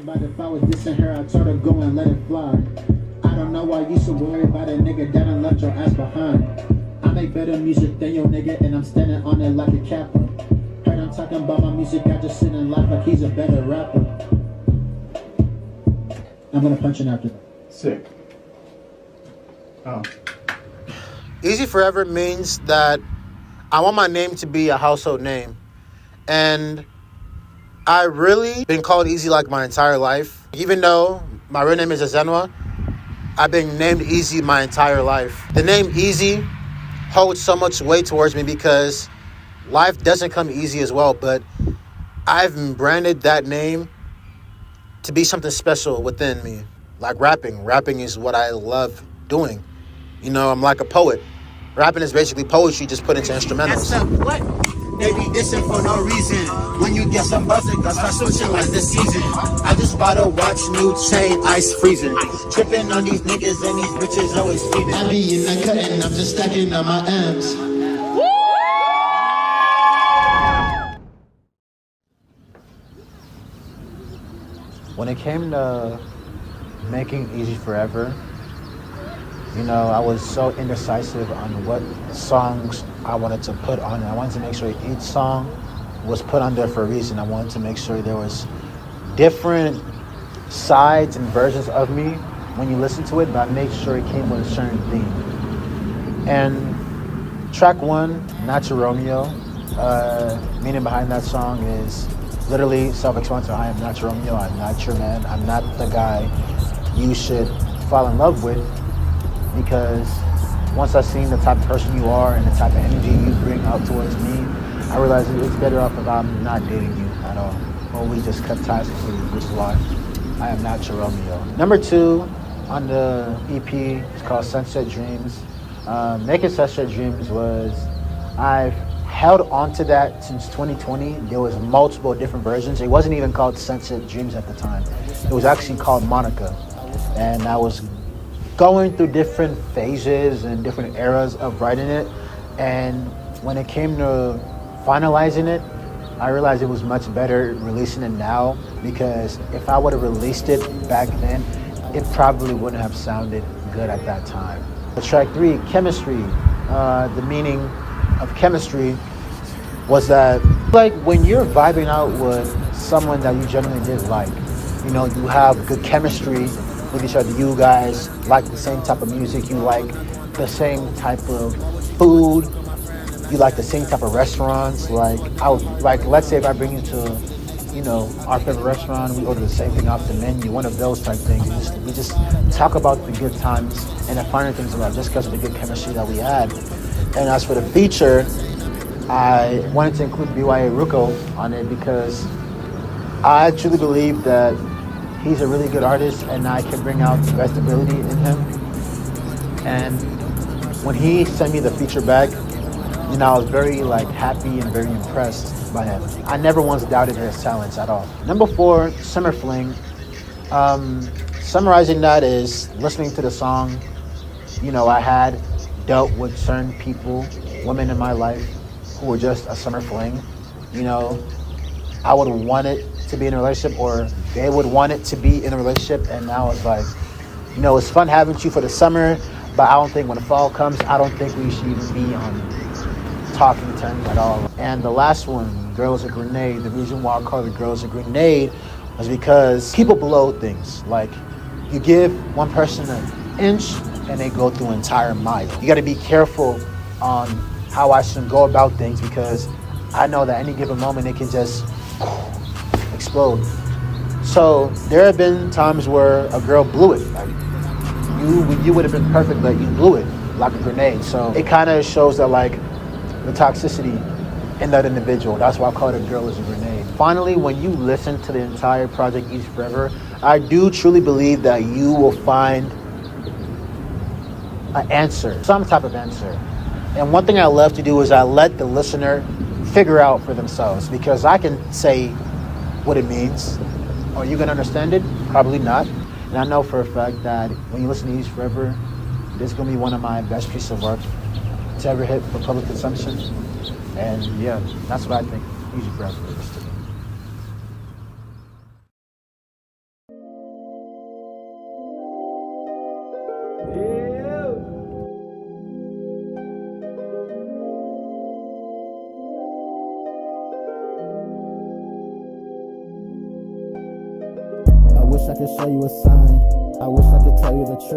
But if I was dissing her, I told her go and let it fly. I don't know why you so worried about a nigga that done left your ass behind. I make better music than your nigga, and I'm standing on it like a capper. Heard I'm talking about my music, I just sit and laugh like he's a better rapper. I'm gonna punch him after that. Sick. Oh. Eazy Forever means that I want my name to be a household name. And I really been called Eazy like my entire life. Even though my real name is Azenwa, I've been named Eazy my entire life. The name Eazy holds so much weight towards me because life doesn't come easy as well, but I've branded that name to be something special within me. Like rapping. Rapping is what I love doing. You know, I'm like a poet. Rapping is basically poetry just put into instrumentals. What? They be dissing for no reason. When you get some buzz, it goes start switching like the season. I just bought a watch, new chain, ice freezing. Tripping on these niggas and these bitches always feeding. I be in the cutting, I'm just stacking on my M's. When it came to making Eazy Forever, you know, I was so indecisive on what songs I wanted to put on it. I wanted to make sure each song was put on there for a reason. I wanted to make sure there was different sides and versions of me when you listen to it, but I made sure it came with a certain theme. And track 1, Not Your Romeo, meaning behind that song is literally self-explanatory. I am not your Romeo, I'm not your man, I'm not the guy you should fall in love with. Because once I've seen the type of person you are and the type of energy you bring out towards me, I realized it's better off if I'm not dating you at all. Or we just cut ties completely, which is why I am not your Romeo. Number 2 on the EP is called Sunset Dreams. Making Sunset Dreams was, I've held on to that since 2020. There was multiple different versions. It wasn't even called Sunset Dreams at the time. It was actually called Monica. And I was going through different phases and different eras of writing it, and when it came to finalizing it, I realized it was much better releasing it now, because if I would have released it back then, it probably wouldn't have sounded good at that time. The track 3, Chemistry, the meaning of chemistry was that, like, when you're vibing out with someone that you genuinely did like, you know, you have good chemistry with each other. You guys like the same type of music. You like the same type of food. You like the same type of restaurants. Like, let's say if I bring you to, you know, our favorite restaurant, we order the same thing off the menu, one of those type things. We just talk about the good times and the finer things about it just because of the good chemistry that we had. And as for the feature, I wanted to include BYA Ruko on it because I truly believe that he's a really good artist, and I can bring out the best ability in him. And when he sent me the feature back, you know, I was very happy and very impressed by him. I never once doubted his talents at all. Number 4, Summer Fling. Summarizing that is listening to the song. You know, I had dealt with certain people, women in my life, who were just a summer fling. You know, I would want it to be in a relationship, or they would want it to be in a relationship, and now it's like, you know, it's fun having you for the summer, but I don't think when the fall comes, I don't think we should even be on talking terms at all. And the last one, Girls a Grenade. The reason why I call it Girls a Grenade was because people blow things. Like, you give one person an inch and they go through an entire mile. You got to be careful on how I should go about things, because I know that any given moment it can just explode. So there have been times where a girl blew it. Like, you would have been perfect, but you blew it like a grenade. So it kind of shows that, like, the toxicity in that individual. That's why I call it a girl as a grenade. Finally, when you listen to the entire project Eazy Forever, I do truly believe that you will find an answer, some type of answer. And one thing I love to do is I let the listener figure out for themselves, because I can say what it means. Are you going to understand it? Probably not. And I know for a fact that when you listen to Eazy Forever, this is going to be one of my best pieces of work to ever hit for public consumption. And yeah, that's what I think Eazy Forever is. I could show you a sign. I wish I could tell you the truth.